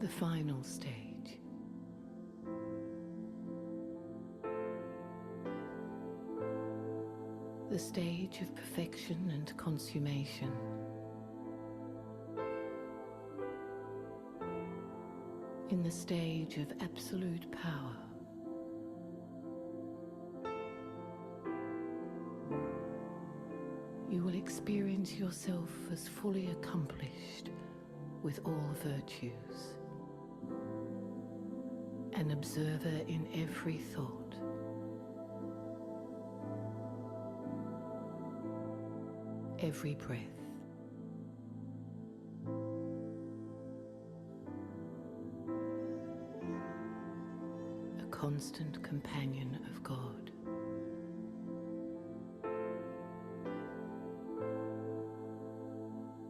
The final stage. The stage of perfection and consummation. In the stage of absolute power. You will experience yourself as fully accomplished with all virtues, an observer in every thought, every breath, a constant companion of God.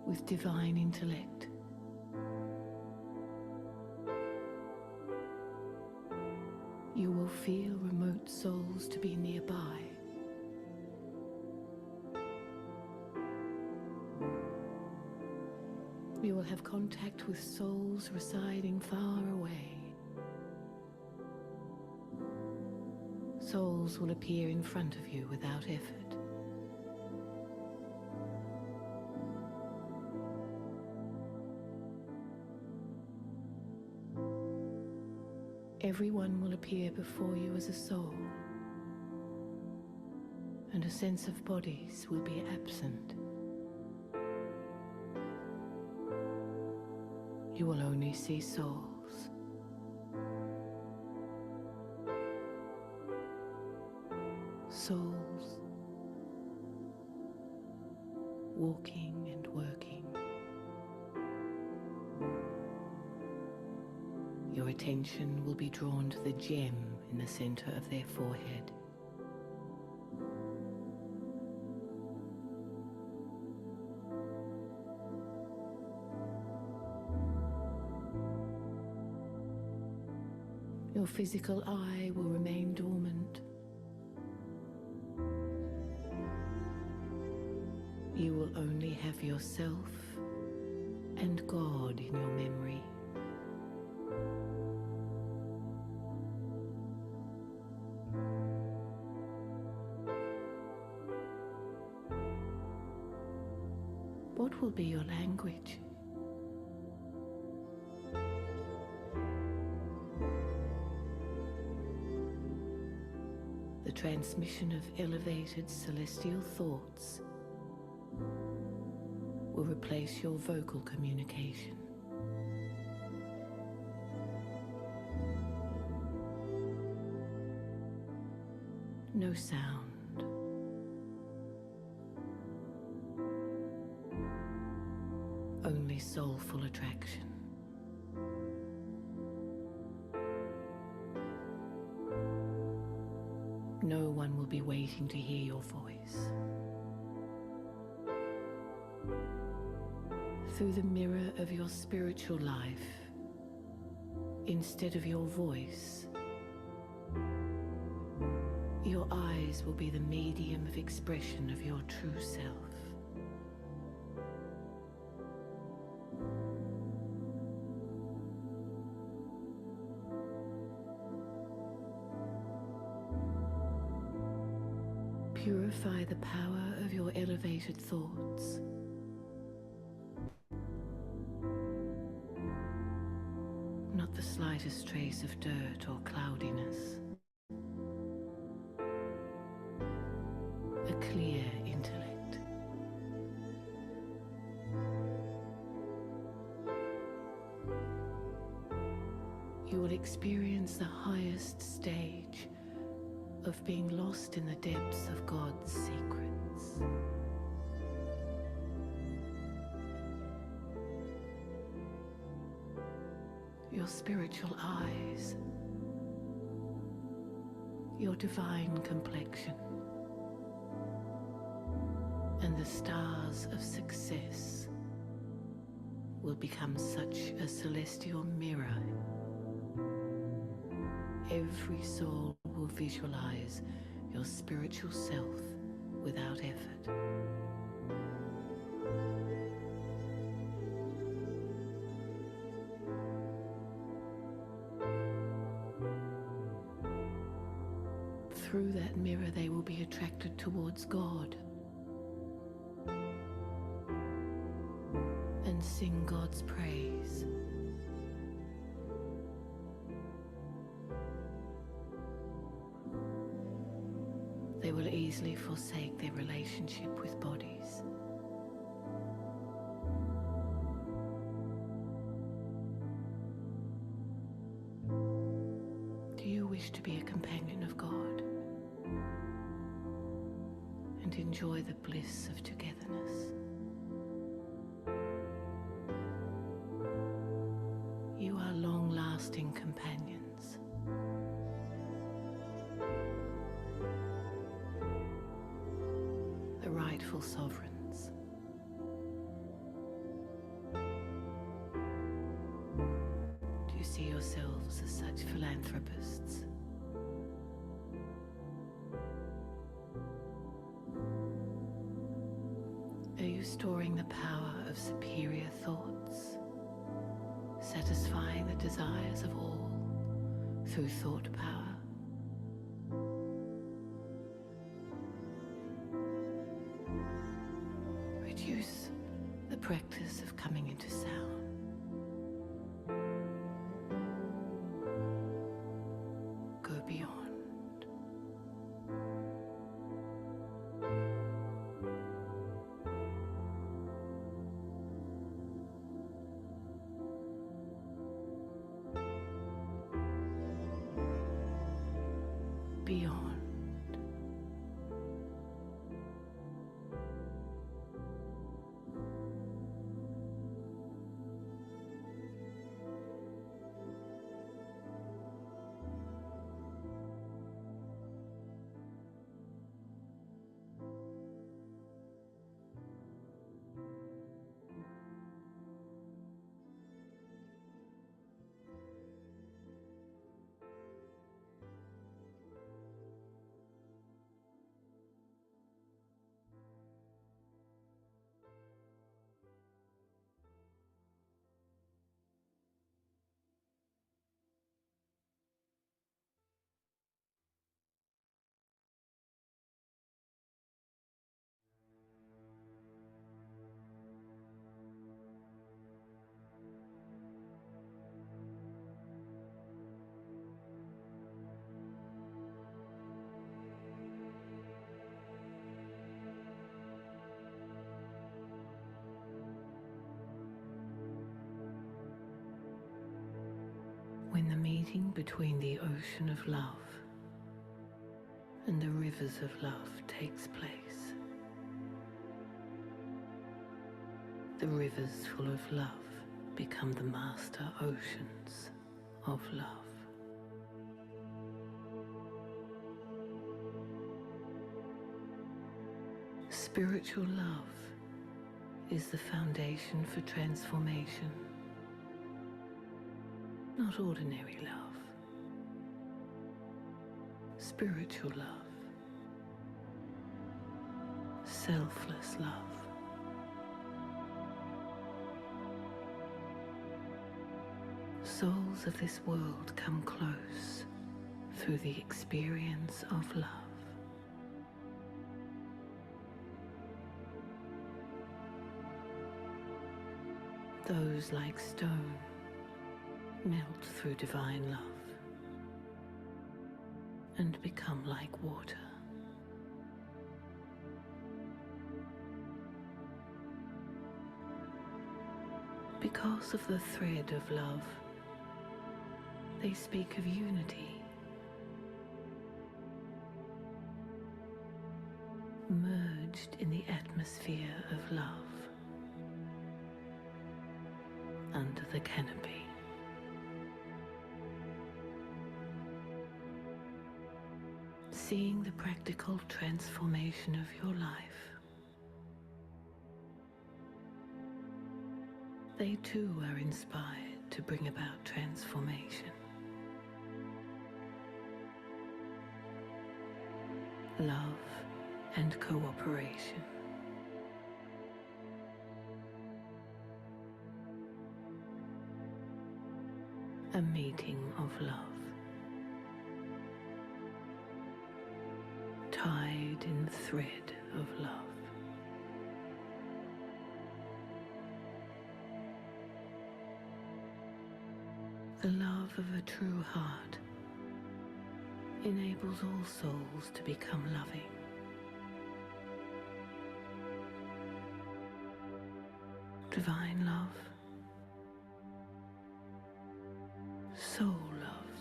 With divine intellect, you will feel remote souls to be nearby. You will have contact with souls residing far away. Souls will appear in front of you without effort. Everyone will appear before you as a soul, and a sense of bodies will be absent. You will only see souls. Souls walking and working. Your attention will be drawn to the gem in the center of their forehead. Your physical eye will remain dormant. You will only have yourself and God in your memory. What will be your language? The transmission of elevated celestial thoughts will replace your vocal communication. No sound. Only soulful attraction. No one will be waiting to hear your voice. Through the mirror of your spiritual life, instead of your voice, your eyes will be the medium of expression of your true self. Purify the power of your elevated thoughts. Not the slightest trace of dirt or cloudiness. A clear intellect. You will experience the highest stage of being lost in the depths of God's secrets. Your spiritual eyes, your divine complexion, and the stars of success will become such a celestial mirror. Every soul will visualize your spiritual self without effort. through that mirror they will be attracted towards God and sing God's praise. They will easily forsake their relationship with bodies. Do you wish to be a companion of God and enjoy the bliss of togetherness? You are long-lasting companions. The rightful sovereigns. Do you see yourselves as such philanthropists? Are you storing the power of superior thoughts, satisfying the desires of all through thought power? Reduce the practice of coming into sound. Go beyond. Beyond. When the meeting between the ocean of love and the rivers of love takes place, the rivers full of love become the master oceans of love. Spiritual love is the foundation for transformation. Not ordinary love, spiritual love, selfless love. Souls of this world come close through the experience of love. Those like stone melt through divine love and become like water. Because of the thread of love, they speak of unity, merged in the atmosphere of love, under the canopy. Seeing the practical transformation of your life, they too are inspired to bring about transformation. Love and cooperation. A meeting of love. in the thread of love. The love of a true heart enables all souls to become loving. Divine love, soul love,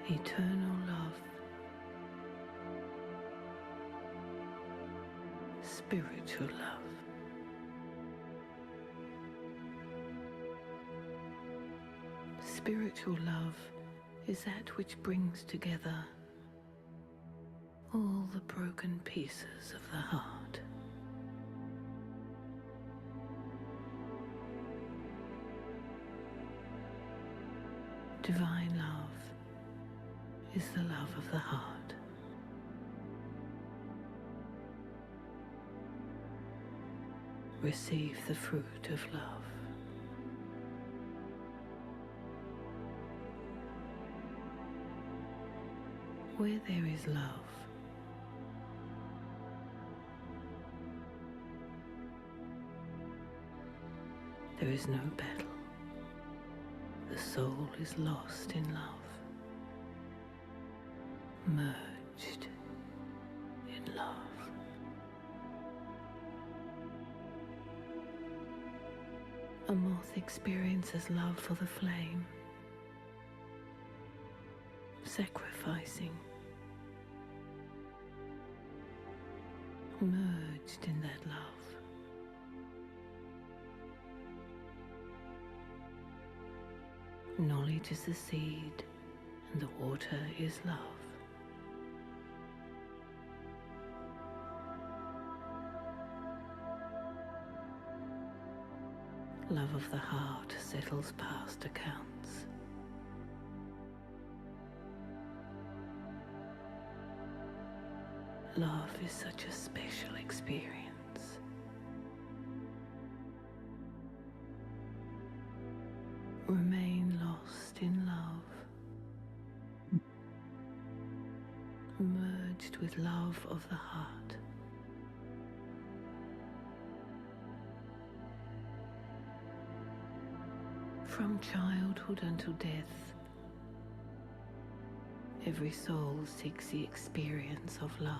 eternal love, spiritual love. Spiritual love is that which brings together all the broken pieces of the heart. Divine love is the love of the heart. Receive the fruit of love. Where there is love, there is no battle. The soul is lost in love, merged in love. A moth experiences love for the flame, sacrificing, merged in that love. Knowledge is the seed, and the water is love. Love of the heart settles past accounts. Love is such a special experience. Remain lost in love, merged with love of the heart. From childhood until death, every soul seeks the experience of love.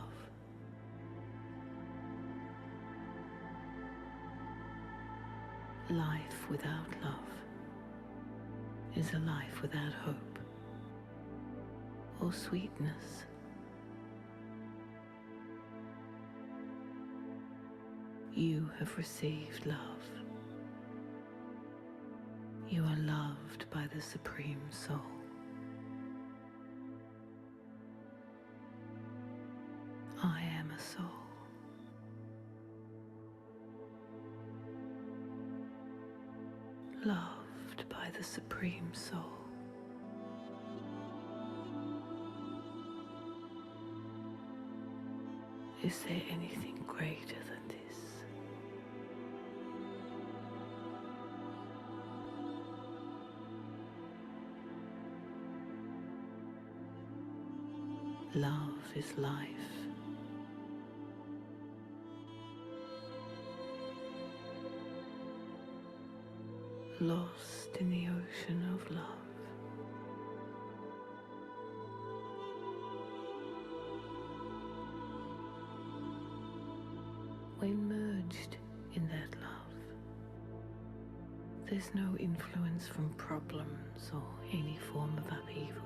Life without love is a life without hope or sweetness. You have received love. You are loved by the Supreme Soul. I am a soul. Loved by the Supreme Soul. Is there anything greater than this? Love is life. Lost in the ocean of love. When merged in that love, there's no influence from problems or any form of upheaval.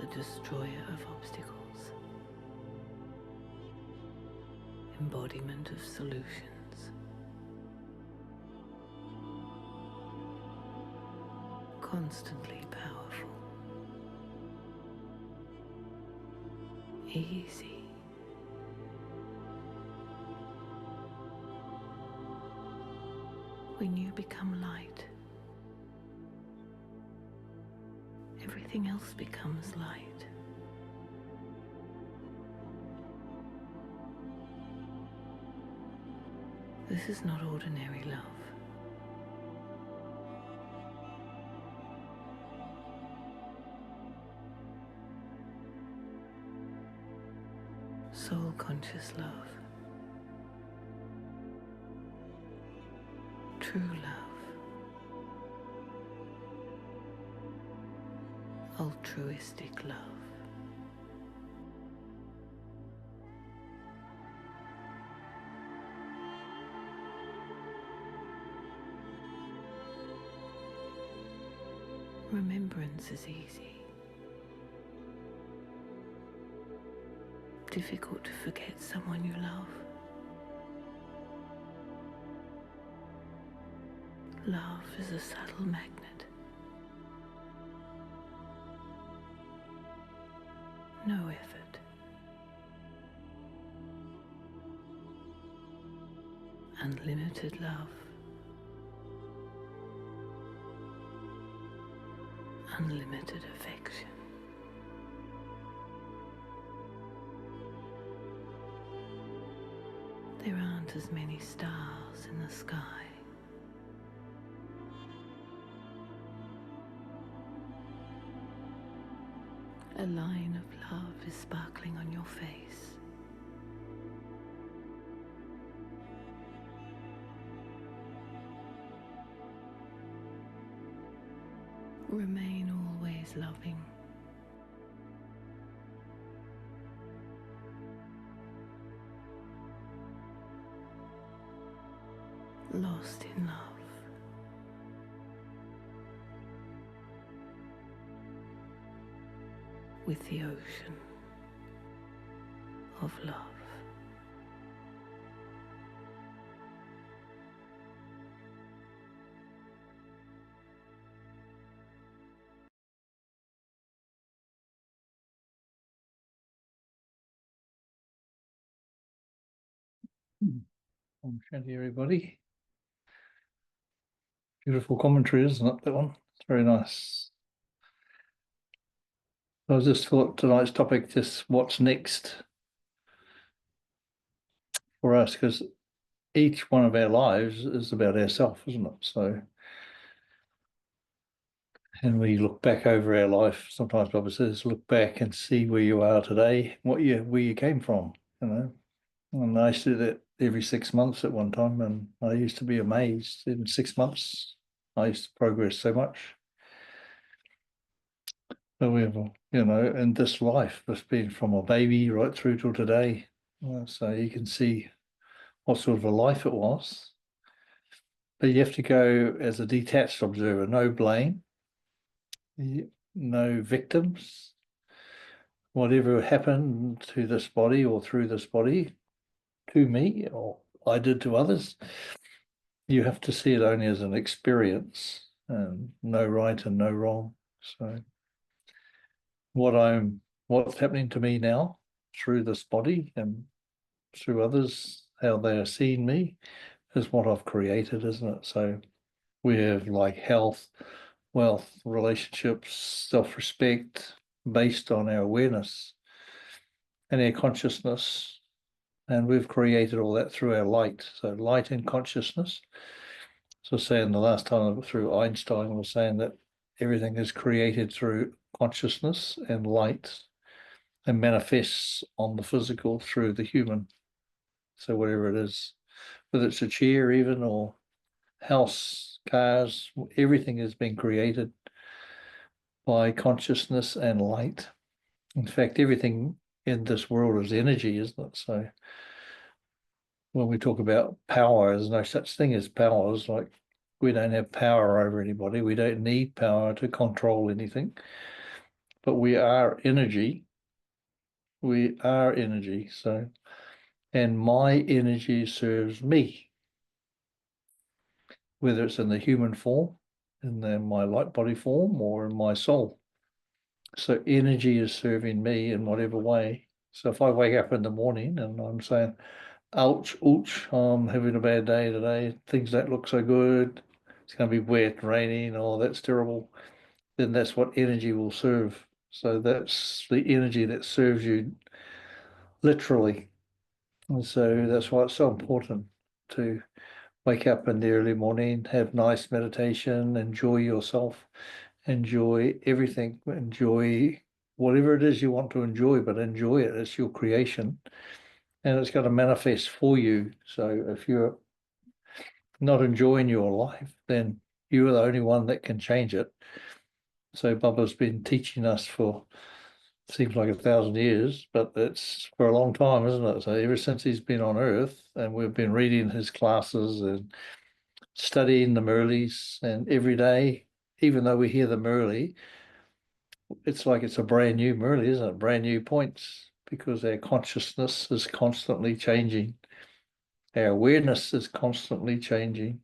The destroyer of obstacles. Embodiment of solutions. Constantly powerful. Easy. When you become light, everything else becomes light. This is not ordinary love. soul conscious love, true love, altruistic love. Remembrance is easy. Difficult to forget someone you love. Love is a subtle magnet. No effort. Unlimited love. Unlimited affection. There aren't as many stars in the sky. A line of love is sparkling on your face. Remain always loving. Lost in love. With the ocean of love. Shanti, everybody. Beautiful commentary, isn't it, that one? It's very nice. I just thought tonight's topic, just what's next for us, because each one of our lives is about ourselves, isn't it? So, and we look back over our life, sometimes Robert says, look back and see where you are today, where you came from, you know. And I used to do that every 6 months at one time, and I used to be amazed. In 6 months, I used to progress so much. So we have, in this life, it's been from a baby right through till today. So you can see what sort of a life it was. But you have to go as a detached observer, no blame, no victims. Whatever happened to this body or through this body, to me, or I did to others, you have to see it only as an experience, and no right and no wrong. So what's happening to me now through this body and through others, how they are seeing me, is what I've created, isn't it? So we have like health, wealth, relationships, self-respect based on our awareness and our consciousness. And we've created all that through our light. So light and consciousness. So saying the last time through Einstein was saying that everything is created through consciousness and light and manifests on the physical through the human. So whatever it is, whether it's a chair even or house, cars, everything has been created by consciousness and light. In fact, everything in this world is energy, isn't it? So when we talk about power, there's no such thing as power. It's like we don't have power over anybody. We don't need power to control anything. But we are energy. We are energy. So, and my energy serves me, whether it's in the human form, my light body form, or in my soul. So energy is serving me in whatever way. So if I wake up in the morning and I'm saying, ouch, ouch, I'm having a bad day today, things don't look so good, it's going to be wet, raining, oh, that's terrible, then that's what energy will serve. So that's the energy that serves you literally. And so that's why it's so important to wake up in the early morning, have nice meditation, enjoy yourself, enjoy everything, enjoy whatever it is you want to enjoy, but enjoy it. It's your creation, and it's going to manifest for you. So if you're not enjoying your life, then you are the only one that can change it. So Bubba's been teaching us for seems like 1,000 years, but it's for a long time, isn't it? So ever since he's been on Earth, and we've been reading his classes and studying them earlies, and every day, even though we hear them early, it's like it's a brand new Murley, isn't it? Brand new points, because our consciousness is constantly changing. Our awareness is constantly changing.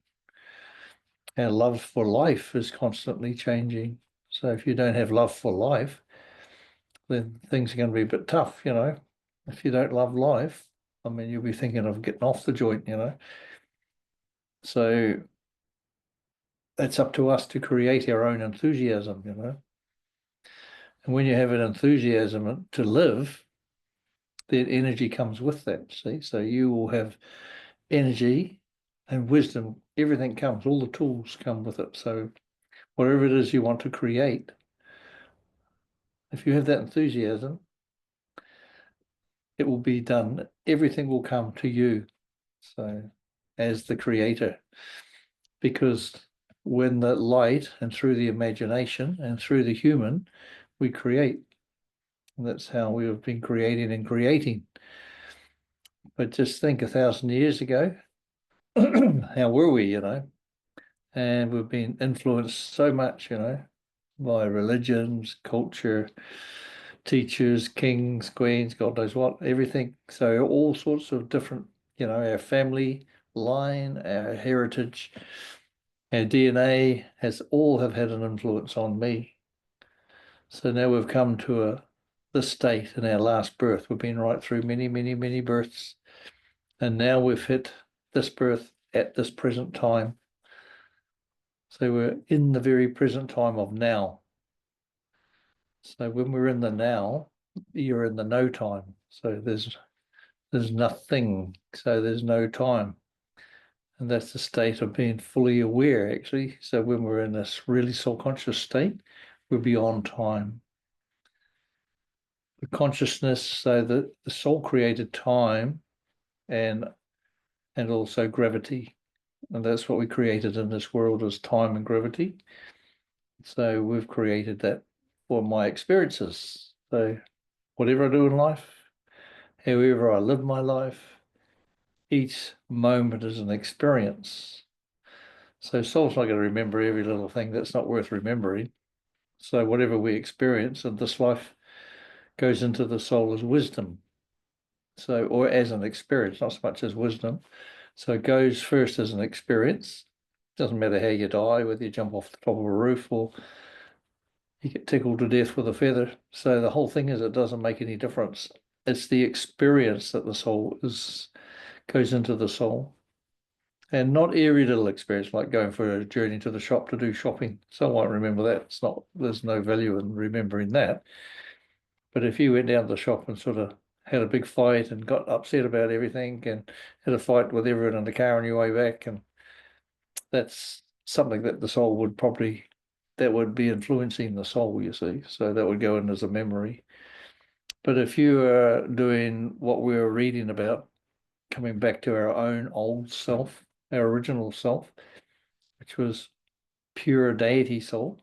Our love for life is constantly changing. So if you don't have love for life, then things are going to be a bit tough, you know. If you don't love life, I mean, you'll be thinking of getting off the joint, you know. So it's up to us to create our own enthusiasm, you know. And when you have an enthusiasm to live, then energy comes with that, see? So you will have energy and wisdom. Everything comes, all the tools come with it. So whatever it is you want to create, if you have that enthusiasm, it will be done. Everything will come to you. So as the creator, because when the light and through the imagination and through the human, we create. And that's how we have been creating and creating. But just think 1,000 years ago, how were we, you know? And we've been influenced so much, you know, by religions, culture, teachers, kings, queens, God knows what, everything. So all sorts of different, you know, our family line, our heritage, our DNA has all have had an influence on me. So now we've come to this state in our last birth. We've been right through many, many, many births. And now we've hit this birth at this present time. So we're in the very present time of now. So when we're in the now, you're in the no time. So there's nothing. So there's no time. And that's the state of being fully aware, actually. So when we're in this really soul conscious state, we're beyond time. The consciousness, so that the soul created time and also gravity. And that's what we created in this world, is time and gravity. So we've created that for my experiences. So whatever I do in life, however I live my life, each moment is an experience. So soul's not going to remember every little thing that's not worth remembering. So whatever we experience in this life goes into the soul as wisdom. So, or as an experience, not so much as wisdom. So it goes first as an experience. Doesn't matter how you die, whether you jump off the top of a roof or you get tickled to death with a feather. So the whole thing is, it doesn't make any difference. It's the experience that the soul goes into the soul. And not every little experience, like going for a journey to the shop to do shopping. So I won't remember that. It's not, there's no value in remembering that. But if you went down to the shop and sort of had a big fight and got upset about everything and had a fight with everyone in the car on your way back, and that's something that the soul would probably, that would be influencing the soul, you see. So that would go in as a memory. But if you are doing what we were reading about, coming back to our own old self, our original self, which was pure deity soul,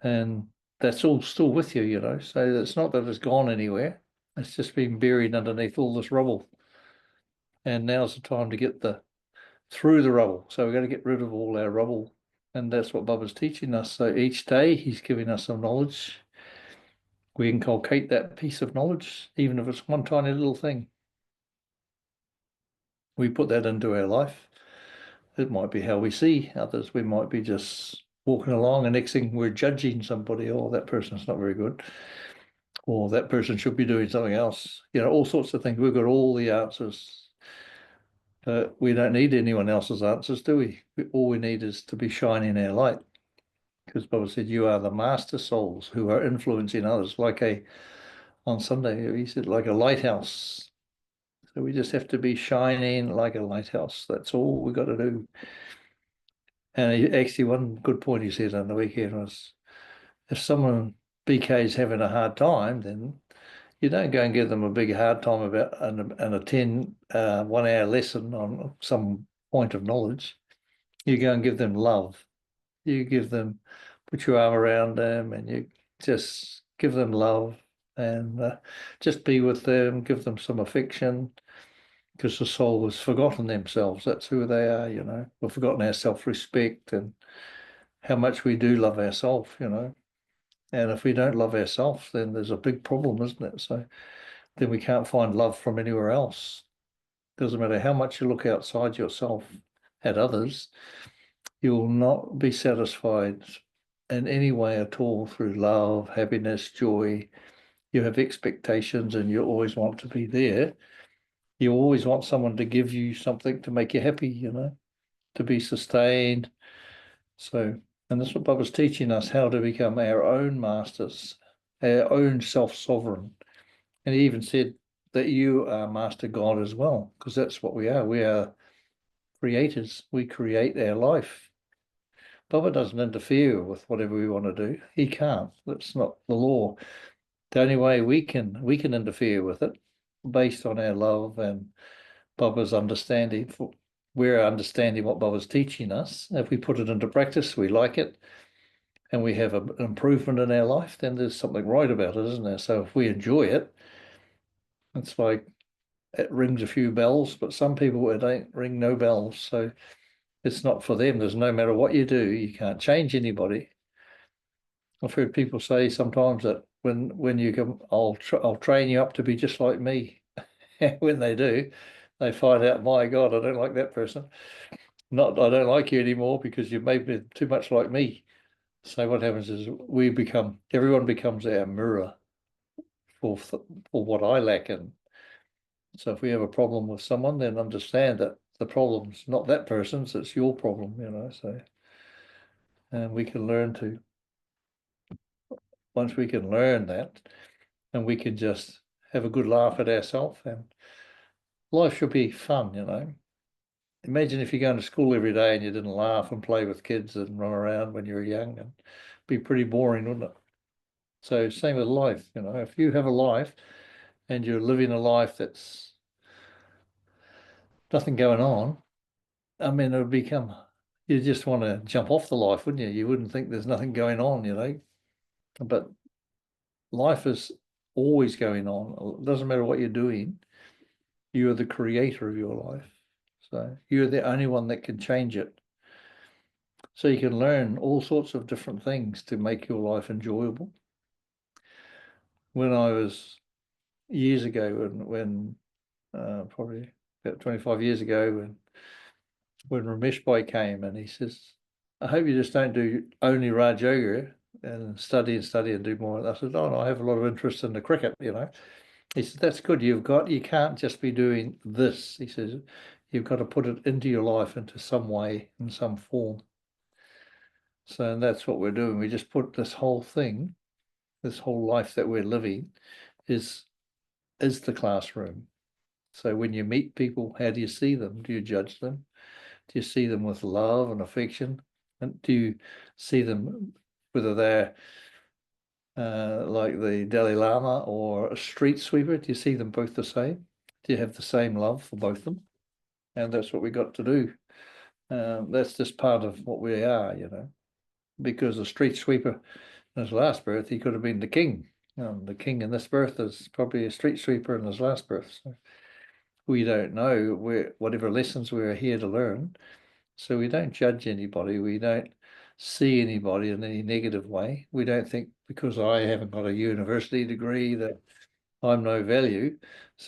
and that's all still with you, you know. So it's not that it's gone anywhere. It's just been buried underneath all this rubble. And now's the time to get through the rubble. So we've got to get rid of all our rubble. And that's what Bubba's teaching us. So each day he's giving us some knowledge. We inculcate that piece of knowledge, even if it's one tiny little thing. We put that into our life. It might be how we see others. We might be just walking along and next thing we're judging somebody. Oh, that person's not very good. Or that person should be doing something else. You know, all sorts of things. We've got all the answers. We don't need anyone else's answers, do we? All we need is to be shining our light. Because Baba said, you are the master souls who are influencing others, on Sunday, he said, like a lighthouse. So we just have to be shining like a lighthouse. That's all we got to do. And actually, one good point he said on the weekend was, if someone BK's having a hard time, then you don't go and give them a big hard time about and a 1 hour lesson on some point of knowledge. You go and give them love. You give them, put your arm around them, and you just give them love, and just be with them, give them some affection, because the soul has forgotten themselves. That's who they are, you know. We've forgotten our self-respect and how much we do love ourselves, you know. And if we don't love ourselves, then there's a big problem, isn't it? So then we can't find love from anywhere else. Doesn't matter how much you look outside yourself at others, you will not be satisfied in any way at all through love, happiness, joy. You have expectations and you always want to be there. You always want someone to give you something to make you happy, you know, to be sustained. So, and that's what Bubba's teaching us, how to become our own masters, our own self-sovereign. And he even said that you are Master God as well, because that's what we are. We are creators. We create our life. Bubba doesn't interfere with whatever we want to do. He can't. That's not the law. The only way we can interfere with it, based on our love and Bubba's understanding. We're understanding what Bubba's teaching us. If we put it into practice, we like it, and we have an improvement in our life, then there's something right about it, isn't there? So if we enjoy it, it's like it rings a few bells, but some people it ain't ring no bells. So it's not for them. There's no matter what you do, you can't change anybody. I've heard people say sometimes that when you come, I'll train you up to be just like me. When they do, they find out, my God, I don't like that person. Not I don't like you anymore because you've made me too much like me. So what happens is everyone becomes our mirror for what I lack in. So if we have a problem with someone, then understand that the problem's not that person's, it's your problem, you know. So, and we can learn to, once we can learn that, and we can just have a good laugh at ourselves, and life should be fun, you know. Imagine if you're going to school every day and you didn't laugh and play with kids and run around when you were young, and be pretty boring, wouldn't it? So same with life, you know, if you have a life and you're living a life that's nothing going on, I mean, it would become, you just want to jump off the life, wouldn't you? You wouldn't think there's nothing going on, you know. But life is always going on. It doesn't matter what you're doing. You are the creator of your life. So you're the only one that can change it. So you can learn all sorts of different things to make your life enjoyable. When I was years ago, when probably about 25 years ago, when Ramesh Bhai came and he says, I hope you just don't do only Raj Yoga and study and do more. I said, oh, no, I have a lot of interest in the cricket, you know. He said, that's good. You can't just be doing this. He says, you've got to put it into your life into some way, in some form. So and that's what we're doing. We just put this whole thing, this whole life that we're living is the classroom. So when you meet people, how do you see them? Do you judge them? Do you see them with love and affection? And do you see them whether they're like the Dalai Lama or a street sweeper? Do you see them both the same? Do you have the same love for both of them? And that's what we got to do. That's just part of what we are, you know, because the street sweeper in his last birth, he could have been the king. The king in this birth is probably a street sweeper in his last birth. So we don't know whatever lessons we're here to learn. So we don't judge anybody. We don't see anybody in any negative way. We don't think because I haven't got a university degree that I'm no value.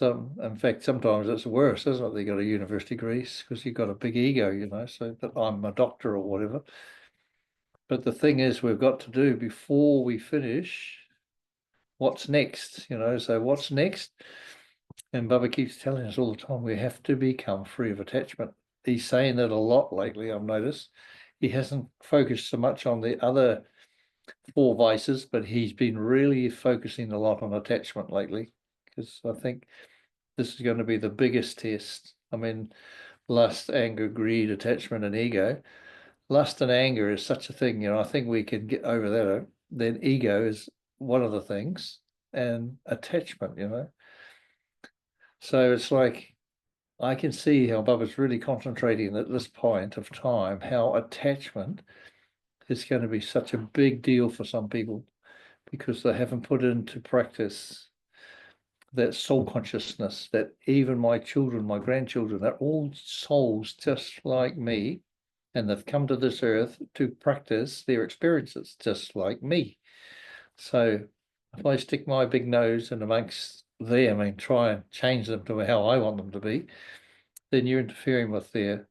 In fact, sometimes it's worse, isn't it? They got a university degree because you've got a big ego, you know, so that I'm a doctor or whatever. But the thing is, we've got to do before we finish, what's next, you know, so what's next? And Bubba keeps telling us all the time, we have to become free of attachment. He's saying that a lot lately, I've noticed. He hasn't focused so much on the other four vices, but he's been really focusing a lot on attachment lately, because I think this is going to be the biggest test. I mean, lust, anger, greed, attachment, and ego. Lust and anger is such a thing, you know, I think we can get over that. Then ego is one of the things, and attachment, you know. So it's like I can see how Bubba's really concentrating at this point of time, how attachment is going to be such a big deal for some people because they haven't put into practice that soul consciousness, that even my children, my grandchildren, they're all souls just like me, and they've come to this earth to practice their experiences just like me. So if I stick my big nose in amongst them and try and change them to how I want them to be, then you're interfering with their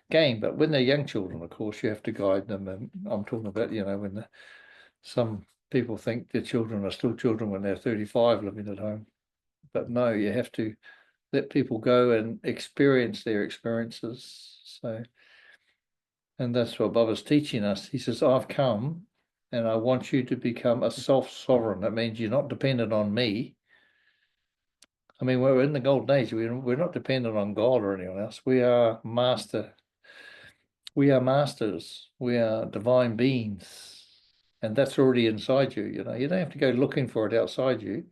game. But when they're young children, of course, you have to guide them. And I'm talking about, you know, when some people think their children are still children when they're 35 living at home. But no, you have to let people go and experience their experiences. So, and that's what Bubba's teaching us. He says, I've come and I want you to become a self-sovereign. That means you're not dependent on me. I mean, we're in the golden age. We're not dependent on God or anyone else. We are masters. We are divine beings. And that's already inside you, you know. You don't have to go looking for it outside you.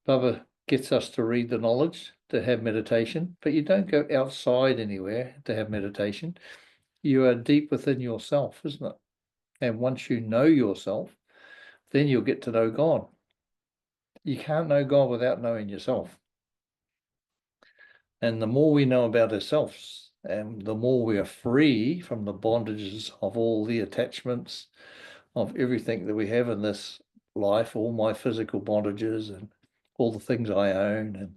Bubba gets us to read the knowledge, to have meditation, but you don't go outside anywhere to have meditation. You are deep within yourself, isn't it? And once you know yourself, then you'll get to know God. You can't know God without knowing yourself. And the more we know about ourselves, and the more we are free from the bondages of all the attachments, of everything that we have in this life, all my physical bondages and all the things I own and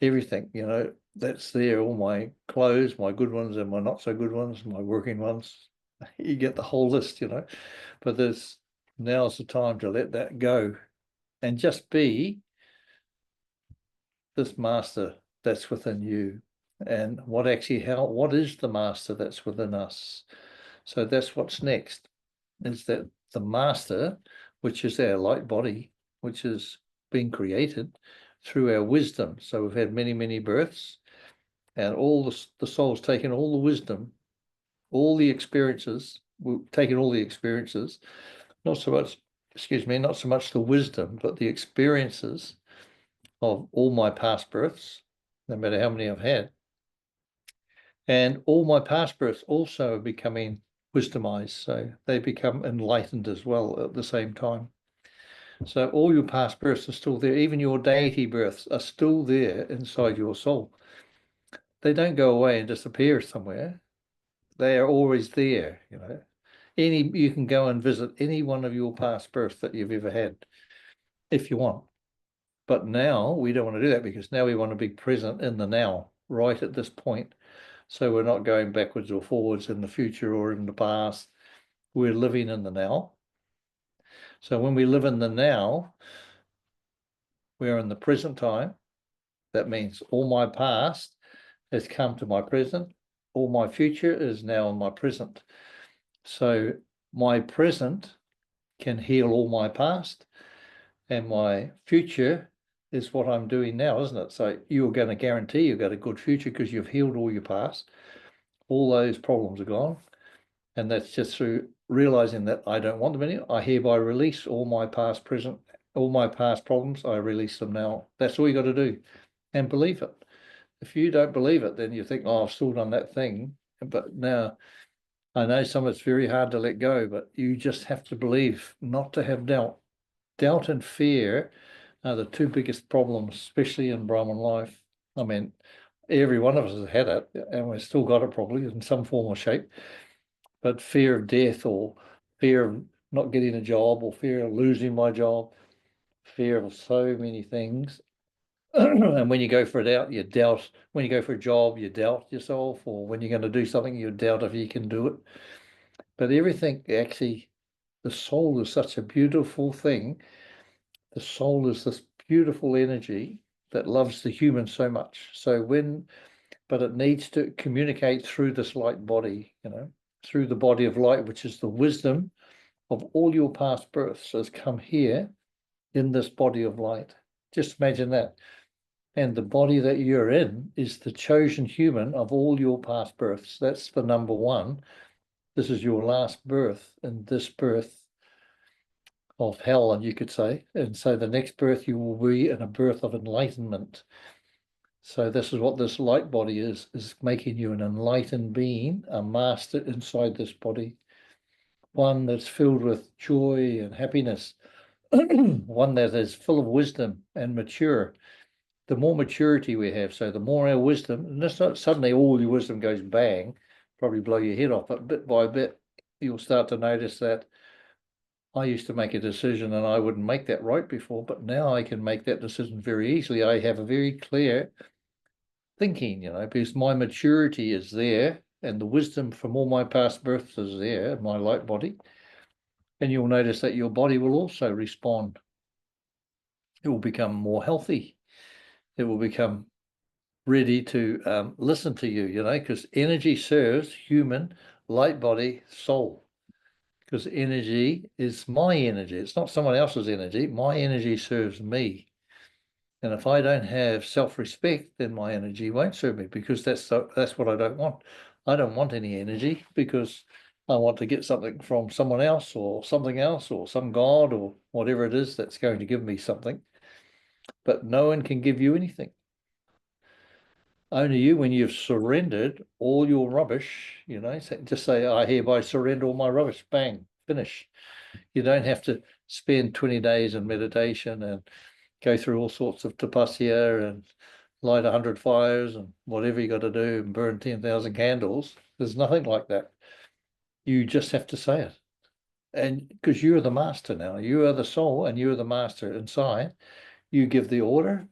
everything, you know, that's there, all my clothes, my good ones and my not so good ones, my working ones. You get the whole list, you know. But now's the time to let that go and just be this master that's within you. And what is the master that's within us? So that's what's next, is that the master, which is our light body, which is being created through our wisdom. So we've had many, many births, and all the soul's taken all the wisdom, all the experiences. We've taken all the experiences, not so much the wisdom, but the experiences of all my past births, no matter how many I've had. And all my past births also are becoming wisdomized, so they become enlightened as well at the same time. So all your past births are still there, even your deity births are still there inside your soul. They don't go away and disappear somewhere. They are always there, you know. You can go and visit any one of your past births that you've ever had, if you want. But now we don't want to do that, because now we want to be present in the now, right at this point. So we're not going backwards or forwards in the future or in the past. We're living in the now. So when we live in the now, we're in the present time. That means all my past has come to my present. All my future is now in my present. So my present can heal all my past, and my future is what I'm doing now, isn't it? So you're going to guarantee you've got a good future because you've healed all your past. All those problems are gone. And that's just through realizing that I don't want them anymore. I hereby release all my past problems. I release them now. That's all you got to do, and believe it. If you don't believe it, then you think, oh, I've still done that thing. But now I know some of it's very hard to let go, but you just have to believe, not to have doubt. Doubt and fear are the two biggest problems, especially in Brahman life. I mean, every one of us has had it, and we've still got it probably in some form or shape. But fear of death, or fear of not getting a job, or fear of losing my job, fear of so many things. And when you go for it out, you doubt. When you go for a job, you doubt yourself, or when you're going to do something, you doubt if you can do it. But everything, actually, the soul is such a beautiful thing. The soul is this beautiful energy that loves the human so much. But it needs to communicate through this light body, you know, through the body of light, which is the wisdom of all your past births has come here in this body of light. Just imagine that. And the body that you're in is the chosen human of all your past births. That's the number one. This is your last birth, and this birth of hell, and you could say. And so the next birth you will be in a birth of enlightenment. So this is what this light body is making you an enlightened being, a master inside this body, one that's filled with joy and happiness, one that is full of wisdom and mature. The more maturity we have, so the more our wisdom, and it's not suddenly all your wisdom goes bang, probably blow your head off, but bit by bit, you'll start to notice that I used to make a decision and I wouldn't make that right before, but now I can make that decision very easily. I have a very clear thinking, because my maturity is there and the wisdom from all my past births is there, my light body. And you'll notice that your body will also respond. It will become more healthy. It will become ready to listen to you, because energy serves human, light body, soul. Because energy is my energy. It's not someone else's energy. My energy serves me. And if I don't have self-respect, then my energy won't serve me, because that's what I don't want. I don't want any energy because I want to get something from someone else or something else or some God or whatever it is that's going to give me something. But no one can give you anything. Only you, when you've surrendered all your rubbish, just say, I hereby surrender all my rubbish, bang, finish. You don't have to spend 20 days in meditation and go through all sorts of tapasya and light 100 fires and whatever you got to do and burn 10,000 candles. There's nothing like that. You just have to say it. And because you're the master now, you are the soul and you're the master inside. You give the order,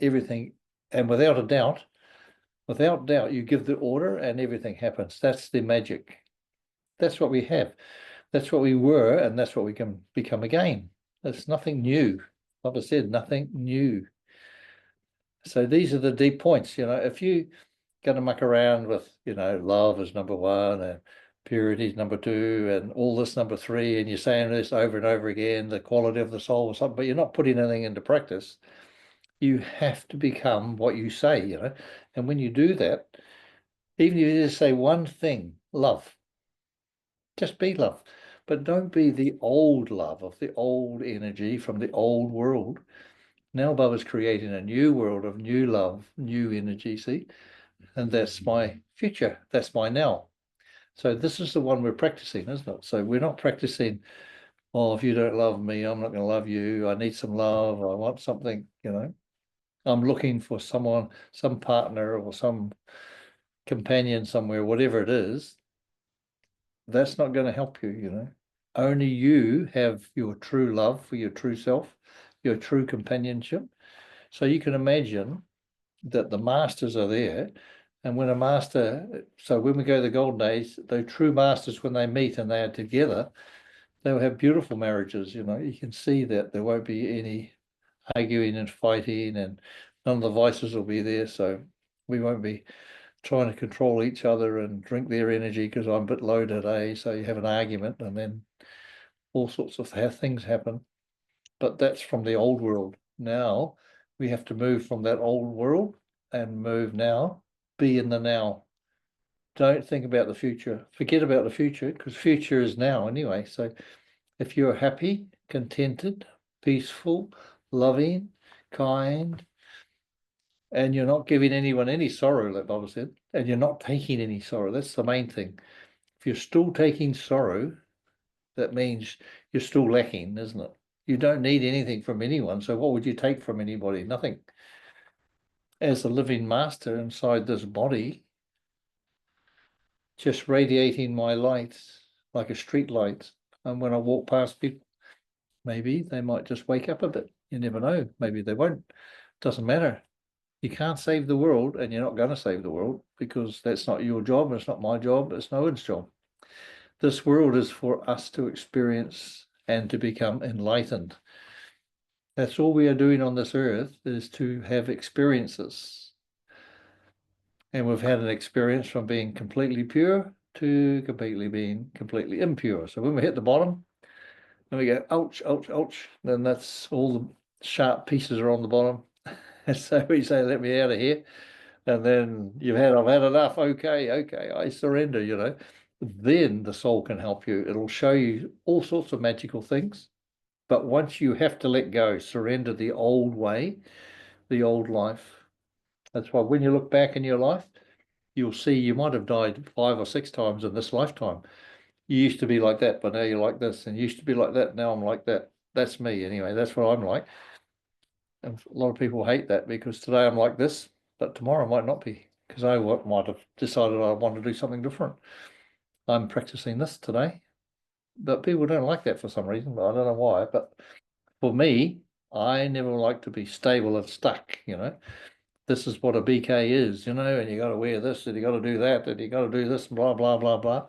everything, and without doubt, you give the order and everything happens. That's the magic. That's what we have. That's what we were, and that's what we can become again. There's nothing new. Like I said, nothing new. So these are the deep points. If you going to muck around with, love is number one and purity is number two and all this number three, and you're saying this over and over again, the quality of the soul or something, but you're not putting anything into practice. You have to become what you say, and when you do that, even if you just say one thing, love, just be love, but don't be the old love of the old energy from the old world. Now Baba's creating a new world of new love, new energy, see? And that's my future. That's my now. So this is the one we're practicing, isn't it? So we're not practicing, oh, if you don't love me, I'm not going to love you. I need some love. I want something, I'm looking for someone, some partner or some companion somewhere, whatever it is. That's not going to help you, Only you have your true love for your true self, your true companionship. So you can imagine that the masters are there. And when when we go to the golden age, the true masters, when they meet and they are together, they'll have beautiful marriages. You can see that there won't be any arguing and fighting, and none of the vices will be there. So we won't be trying to control each other and drink their energy because I'm a bit low today. So you have an argument and then all sorts of things happen. But that's from the old world. Now we have to move from that old world and be in the now. Don't think about the future. Forget about the future, because future is now anyway. So if you're happy, contented, peaceful, loving, kind, and you're not giving anyone any sorrow, like Baba said, and you're not taking any sorrow, that's the main thing. If you're still taking sorrow, that means you're still lacking, isn't it? You don't need anything from anyone. So what would you take from anybody? Nothing. As a living master inside this body, just radiating my light like a street light. And when I walk past people, maybe they might just wake up a bit. You never know. Maybe they won't. Doesn't matter. You can't save the world, and you're not going to save the world, because that's not your job. It's not my job. It's no one's job. This world is for us to experience and to become enlightened. That's all we are doing on this earth, is to have experiences. And we've had an experience from being completely pure to being completely impure. So when we hit the bottom, then we go, ouch, ouch, ouch. Then that's all the sharp pieces are on the bottom. And so we say, let me out of here. And then I've had enough. Okay, I surrender, Then the soul can help you. It'll show you all sorts of magical things. But once you have to let go, surrender the old way, the old life. That's why when you look back in your life, you'll see you might have died 5 or 6 times in this lifetime. You used to be like that, but now you're like this, and you used to be like that, now I'm like that. That's me anyway. That's what I'm like. And a lot of people hate that because today I'm like this, but tomorrow I might not be because I might have decided I want to do something different. I'm practicing this today, but people don't like that for some reason, but I don't know why. But for me, I never like to be stable and stuck, This is what a BK is, and you got to wear this and you got to do that and you got to do this, blah, blah, blah, blah.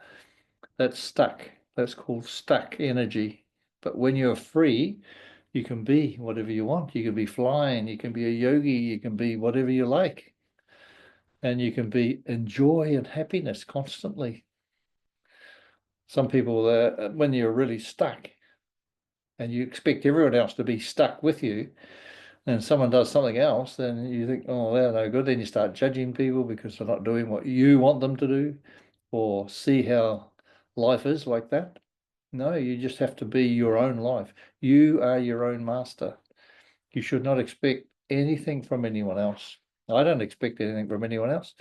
That's stuck. That's called stuck energy. But when you're free, you can be whatever you want. You can be flying, you can be a yogi, you can be whatever you like. And you can be in joy and happiness constantly. Some people, when you're really stuck and you expect everyone else to be stuck with you, and someone does something else, then you think, oh, they're no good. Then you start judging people because they're not doing what you want them to do, or see how life is like that. No, you just have to be your own life. You are your own master. You should not expect anything from anyone else. I don't expect anything from anyone else.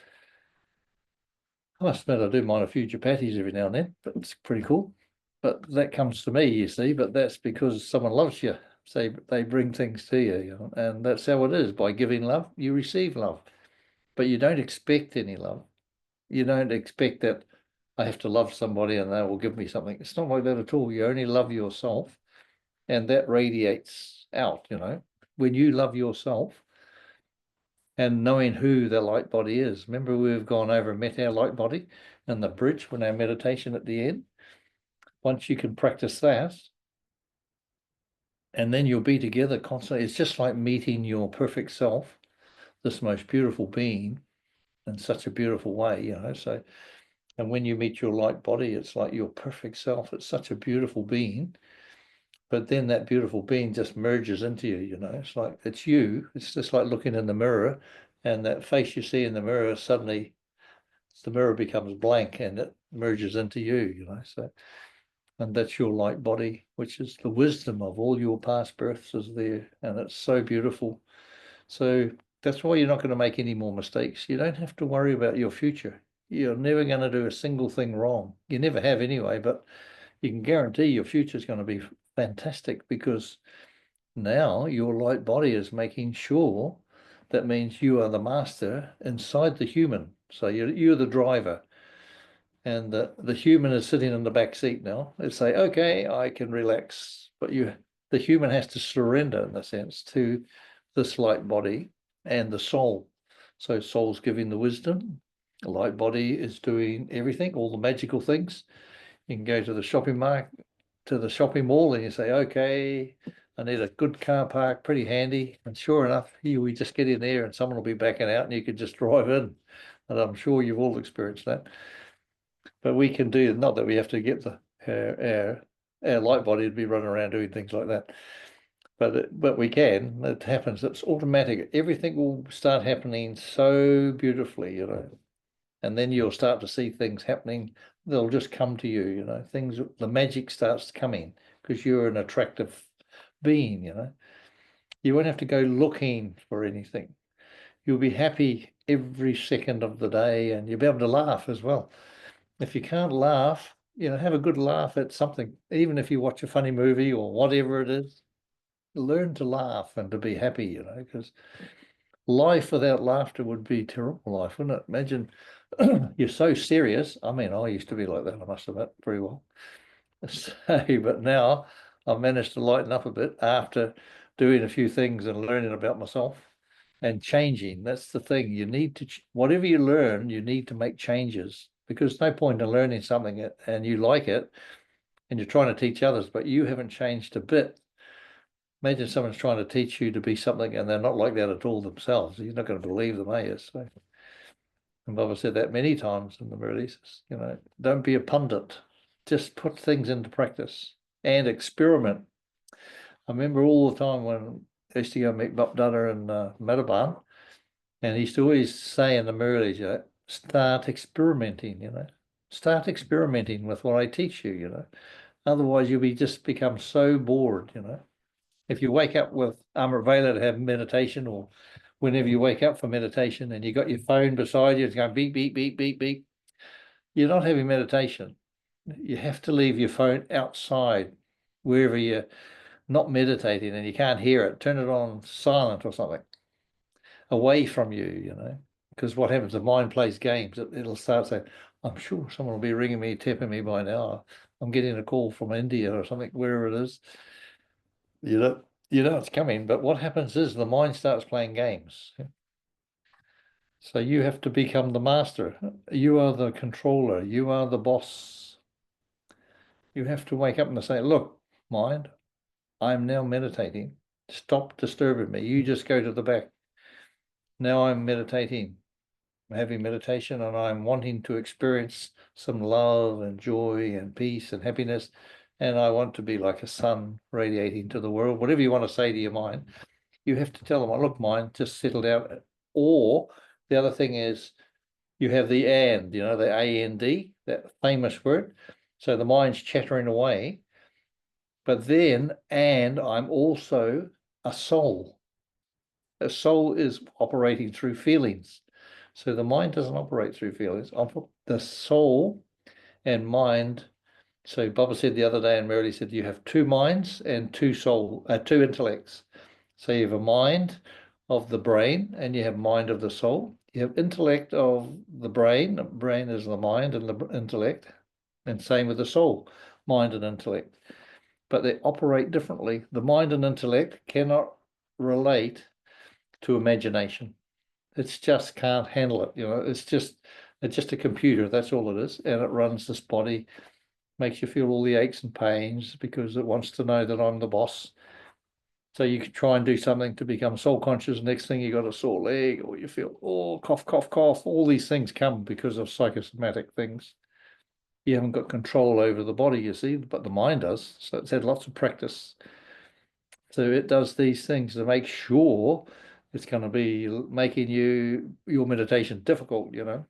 I must admit, I do mind a few chapatis every now and then, but it's pretty cool. But that comes to me, you see, but that's because someone loves you. So they bring things to you, and that's how it is. By giving love, you receive love, but you don't expect any love. You don't expect that I have to love somebody and they will give me something. It's not like that at all. You only love yourself, and that radiates out, When you love yourself and knowing who the light body is. Remember, we've gone over and met our light body in the bridge when our meditation at the end. Once you can practice that, and then you'll be together constantly. It's just like meeting your perfect self, this most beautiful being, in such a beautiful way, So, and when you meet your light body, it's like your perfect self. It's such a beautiful being. But then that beautiful being just merges into you, It's like it's you. It's just like looking in the mirror, and that face you see in the mirror, suddenly the mirror becomes blank and it merges into you, So, and that's your light body, which is the wisdom of all your past births is there, and it's so beautiful. So that's why you're not going to make any more mistakes. You don't have to worry about your future. You're never going to do a single thing wrong. You never have anyway, but you can guarantee your future is going to be fantastic because now your light body is making sure that means you are the master inside the human. So you're the driver, and the human is sitting in the back seat now. They say, okay, I can relax, but the human has to surrender in a sense to this light body and the soul. So soul's giving the wisdom, the light body is doing everything, all the magical things. You can go to the shopping mall, and you say, okay, I need a good car park, pretty handy. And sure enough, we just get in there and someone will be backing out and you can just drive in. And I'm sure you've all experienced that. But we can do, not that we have to get our light body to be running around doing things like that. But we can, it happens, it's automatic. Everything will start happening so beautifully, And then you'll start to see things happening. They'll just come to you, Things, the magic starts coming because you're an attractive being, You won't have to go looking for anything. You'll be happy every second of the day, and you'll be able to laugh as well. If you can't laugh, have a good laugh at something. Even if you watch a funny movie or whatever it is, learn to laugh and to be happy, because life without laughter would be terrible life, wouldn't it? Imagine you're so serious. I mean, I used to be like that, I must admit, very well. So, but now I've managed to lighten up a bit after doing a few things and learning about myself and changing. That's the thing. You need to, whatever you learn, you need to make changes, because no point in learning something and you like it and you're trying to teach others, but you haven't changed a bit. Imagine someone's trying to teach you to be something and they're not like that at all themselves. You're not going to believe them, are you? So, and Baba said that many times in the releases, don't be a pundit. Just put things into practice and experiment. I remember all the time when I used to go meet Bob Dunner in Meadowbarn, and he used to always say in the Murleys, start experimenting, start experimenting with what I teach you, Otherwise, you'll be just become so bored, you know. If you wake up with Amrit Vela to have meditation, or whenever you wake up for meditation and you got your phone beside you, it's going beep, beep, beep, beep, beep. You're not having meditation. You have to leave your phone outside, wherever you're not meditating and you can't hear it. Turn it on silent or something, away from you, you know. Because what happens, the mind plays games. It'll start saying, I'm sure someone will be ringing me, tapping me by now. I'm getting a call from India or something, wherever it is. You know it's coming, but what happens is the mind starts playing games. So you have to become the master. You are the controller. You are the boss. You have to wake up and say, look, mind, I'm now meditating. Stop disturbing me. You just go to the back. Now I'm meditating. I'm having meditation and I'm wanting to experience some love and joy and peace and happiness. And I want to be like a sun radiating to the world. Whatever you want to say to your mind, you have to tell them, look, mind, just settle down. Or the other thing is you have the and, you know, the AND, that famous word. So the mind's chattering away. But then, and I'm also a soul. A soul is operating through feelings. So the mind doesn't operate through feelings. The soul and mind. So Baba said the other day, and Merrily said, you have two minds and two intellects. So you have a mind of the brain and you have mind of the soul. You have intellect of the brain. The brain is the mind and the intellect. And same with the soul, mind and intellect. But they operate differently. The mind and intellect cannot relate to imagination. It's just can't handle it. You know, it's just a computer. That's all it is. And it runs this body, makes you feel all the aches and pains because it wants to know that I'm the boss. So you could try and do something to become soul conscious. Next thing you got a sore leg, or you feel, oh, cough, cough, cough. All these things come because of psychosomatic things. You haven't got control over the body, you see, but the mind does. So it's had lots of practice. So it does these things to make sure it's going to be making your meditation difficult, you know.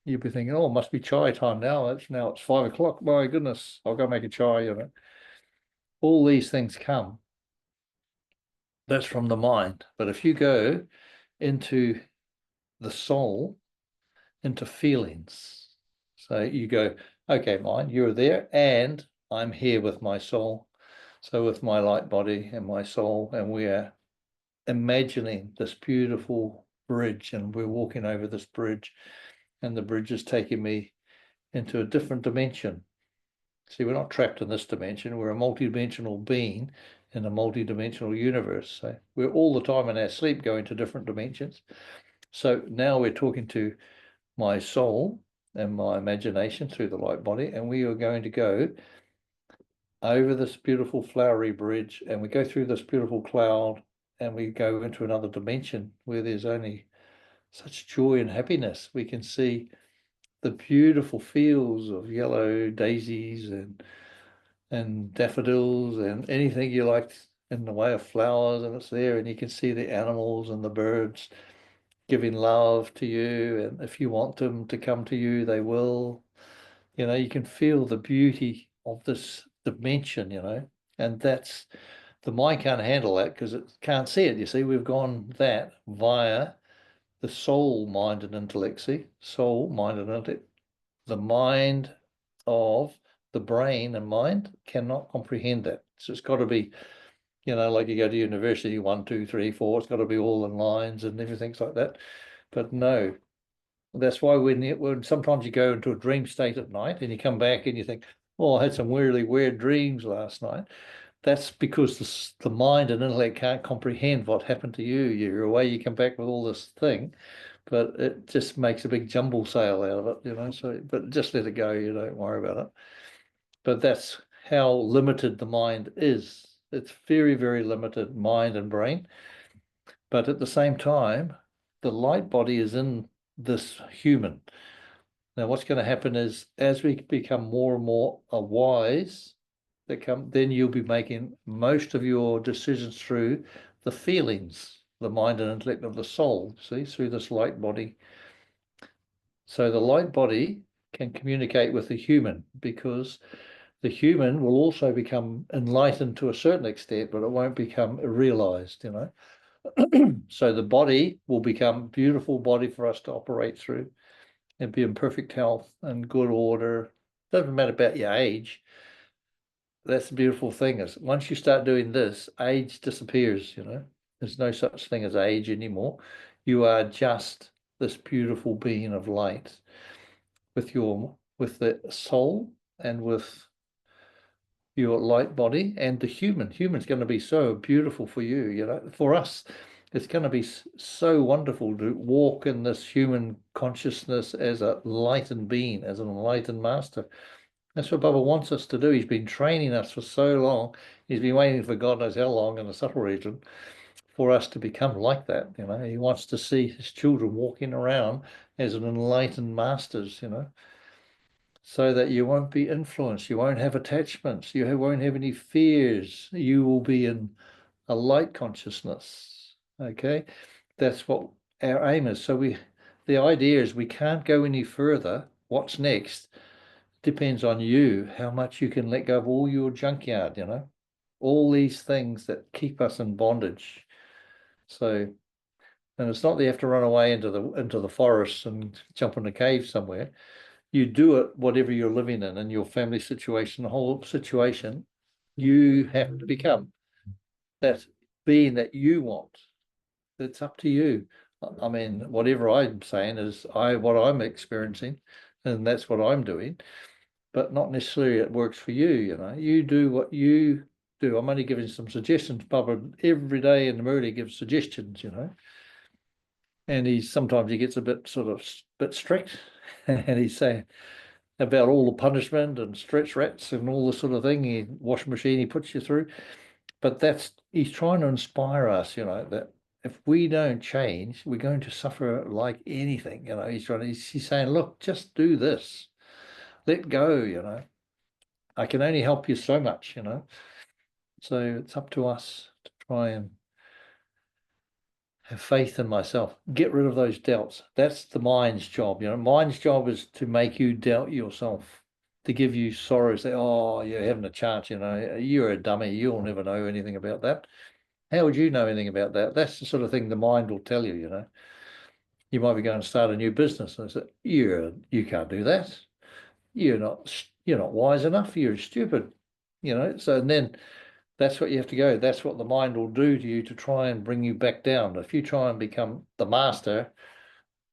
You'll be thinking, oh, it must be chai time now. It's 5 o'clock. My goodness, I'll go make a chai, you know. All these things come. That's from the mind. But if you go into the soul, into feelings, so you go, okay, mind, you're there, and I'm here with my soul. So with my light body and my soul, and we're imagining this beautiful bridge, and we're walking over this bridge, and the bridge is taking me into a different dimension. See, we're not trapped in this dimension. We're a multidimensional being in a multidimensional universe. So we're all the time in our sleep going to different dimensions. So now we're talking to my soul and my imagination through the light body, and we are going to go over this beautiful flowery bridge, and we go through this beautiful cloud, and we go into another dimension where there's only such joy and happiness. We can see the beautiful fields of yellow daisies and daffodils and anything you like in the way of flowers, and it's there, and you can see the animals and the birds giving love to you, and if you want them to come to you, they will. You know, you can feel the beauty of this dimension, you know, and that's the mind can't handle that because it can't see it. You see, we've gone that via the soul, mind, and intellect. See, soul, mind, and intellect. The mind of the brain and mind cannot comprehend that. So it's got to be, you know, like you go to university, 1, 2, 3, 4. It's got to be all in lines and everything's like that. But no, that's why when sometimes you go into a dream state at night and you come back and you think, oh, I had some really weird dreams last night. That's because the mind and intellect can't comprehend what happened to you. You're away, you come back with all this thing, but it just makes a big jumble sale out of it, you know. So, but just let it go. You don't worry about it. But that's how limited the mind is. It's very, very limited, mind and brain. But at the same time, the light body is in this human. Now, what's going to happen is as we become more and more wise, then you'll be making most of your decisions through the feelings, the mind and intellect of the soul, see, through this light body. So the light body can communicate with the human because the human will also become enlightened to a certain extent, but it won't become realized, you know. So the body will become a beautiful body for us to operate through and be in perfect health and good order. Doesn't matter about your age. That's the beautiful thing is once you start doing this, age disappears, you know. There's no such thing as age anymore. You are just this beautiful being of light with the soul and with your light body and the human's going to be so beautiful for you, you know. For us, it's going to be so wonderful to walk in this human consciousness as a lightened being, as an enlightened master. That's what Baba wants us to do. He's been training us for so long. He's been waiting for God knows how long in the subtle region for us to become like that, you know. He wants to see his children walking around as an enlightened masters, you know, so that you won't be influenced, you won't have attachments, you won't have any fears. You will be in a light consciousness. Okay, that's what our aim is. So the idea is we can't go any further. What's next depends on you, how much you can let go of all your junkyard, you know, all these things that keep us in bondage. So, and it's not that you have to run away into the forest and jump in a cave somewhere. You do it whatever you're living in your family situation, the whole situation. You have to become that being that you want. It's up to you. I mean, whatever I'm saying is what I'm experiencing, and that's what I'm doing. But not necessarily it works for you, you know. You do what you do. I'm only giving some suggestions. Baba every day in the mood he gives suggestions, you know. And sometimes he gets a bit strict, and he's saying about all the punishment and stretch rats and all this sort of thing. Washing machine he puts you through. But he's trying to inspire us, you know, that if we don't change, we're going to suffer like anything, you know. He's saying, look, just do this. Let go, you know. I can only help you so much, you know. So it's up to us to try and have faith in myself. Get rid of those doubts. That's the mind's job, you know. Mind's job is to make you doubt yourself, to give you sorrow, say, oh, you're having a chance, you know, you're a dummy, you'll never know anything about that. How would you know anything about that? That's the sort of thing the mind will tell you, you know. You might be going to start a new business and say, you can't do that. You're not wise enough, you're stupid, you know. So and then that's what you have to go. That's what the mind will do to you to try and bring you back down. If you try and become the master,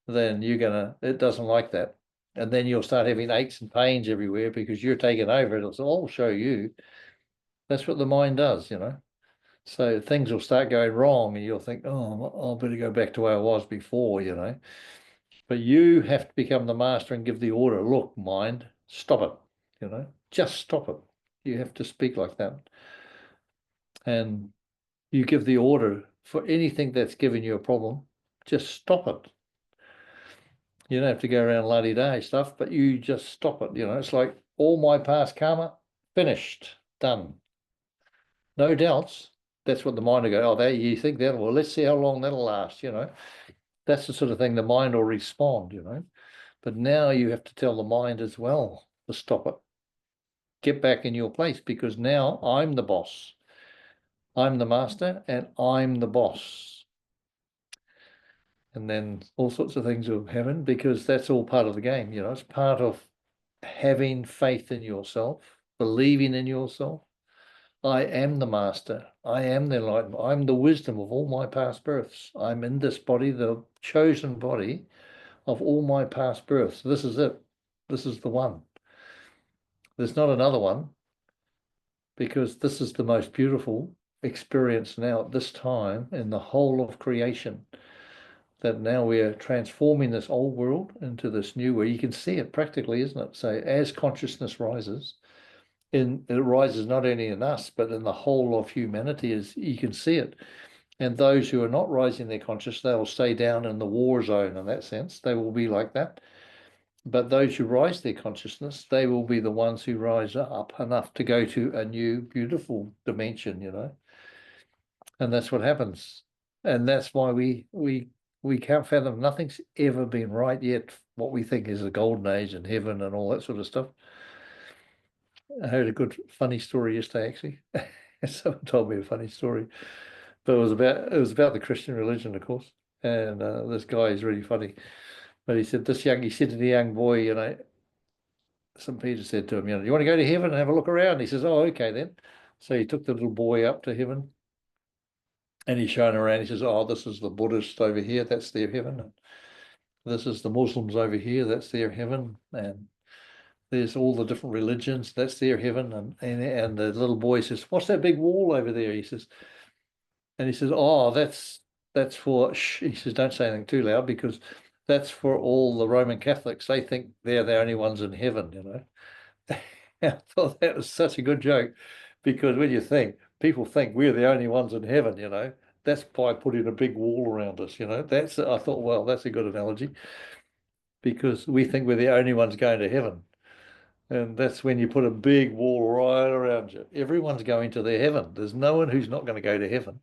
then it doesn't like that. And then you'll start having aches and pains everywhere because you're taking over. It'll all show you. That's what the mind does, you know. So things will start going wrong and you'll think, oh, I better go back to where I was before, you know. But you have to become the master and give the order. Look, mind, stop it, you know. Just stop it. You have to speak like that. And you give the order for anything that's giving you a problem, just stop it. You don't have to go around la-di-da stuff, but you just stop it. You know, it's like all my past karma, finished, done. No doubts. That's what the mind will go, oh, you think that? Well, let's see how long that'll last, you know. That's the sort of thing the mind will respond, you know. But now you have to tell the mind as well to stop it. Get back in your place because now I'm the boss. I'm the master and I'm the boss. And then all sorts of things will happen because that's all part of the game, you know. It's part of having faith in yourself, believing in yourself. I am the master. I am the enlightenment. I'm the wisdom of all my past births. I'm in this body, the chosen body of all my past births. This is it. This is the one. There's not another one because this is the most beautiful experience now at this time in the whole of creation. That now we're transforming this old world into this new where you can see it practically, isn't it? So as consciousness rises, it rises not only in us, but in the whole of humanity, as you can see it. And those who are not rising their consciousness, they will stay down in the war zone in that sense. They will be like that. But those who rise their consciousness, they will be the ones who rise up enough to go to a new, beautiful dimension, you know. And that's what happens. And that's why we can't fathom. Nothing's ever been right yet. What we think is a golden age in heaven and all that sort of stuff. I heard a good funny story yesterday, actually. Someone told me a funny story, but it was about the Christian religion, of course. And this guy is really funny. But he said to the young boy, St. Peter said to him, you want to go to heaven and have a look around? He says, oh, okay then. So he took the little boy up to heaven and he's showing around. He says, oh, this is the Buddhists over here, that's their heaven. And this is the Muslims over here, that's their heaven. And there's all the different religions, that's their heaven. And the little boy says, what's that big wall over there? He says, oh, that's for, shh. He says, don't say anything too loud because that's for all the Roman Catholics. They think they're the only ones in heaven. I thought that was such a good joke because when people think we're the only ones in heaven. That's by putting a big wall around us. I thought, well, that's a good analogy because we think we're the only ones going to heaven. And that's when you put a big wall right around you. Everyone's going to their heaven. There's no one who's not going to go to heaven.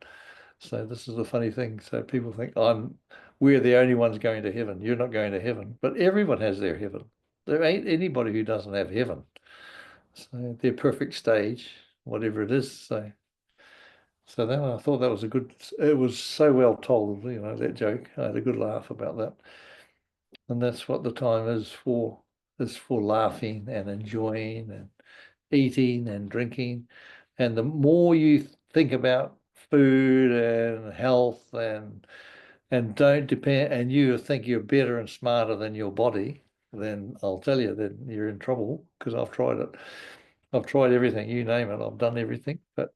So this is the funny thing. So people think we're the only ones going to heaven. You're not going to heaven, but everyone has their heaven. There ain't anybody who doesn't have heaven. So their perfect stage, whatever it is. So then I thought that was it was so well told, that joke. I had a good laugh about that. And that's what the time is for laughing and enjoying and eating and drinking. And the more you think about food and health and don't depend, and you think you're better and smarter than your body, then I'll tell you, then you're in trouble because I've tried it. I've tried everything, you name it, I've done everything. But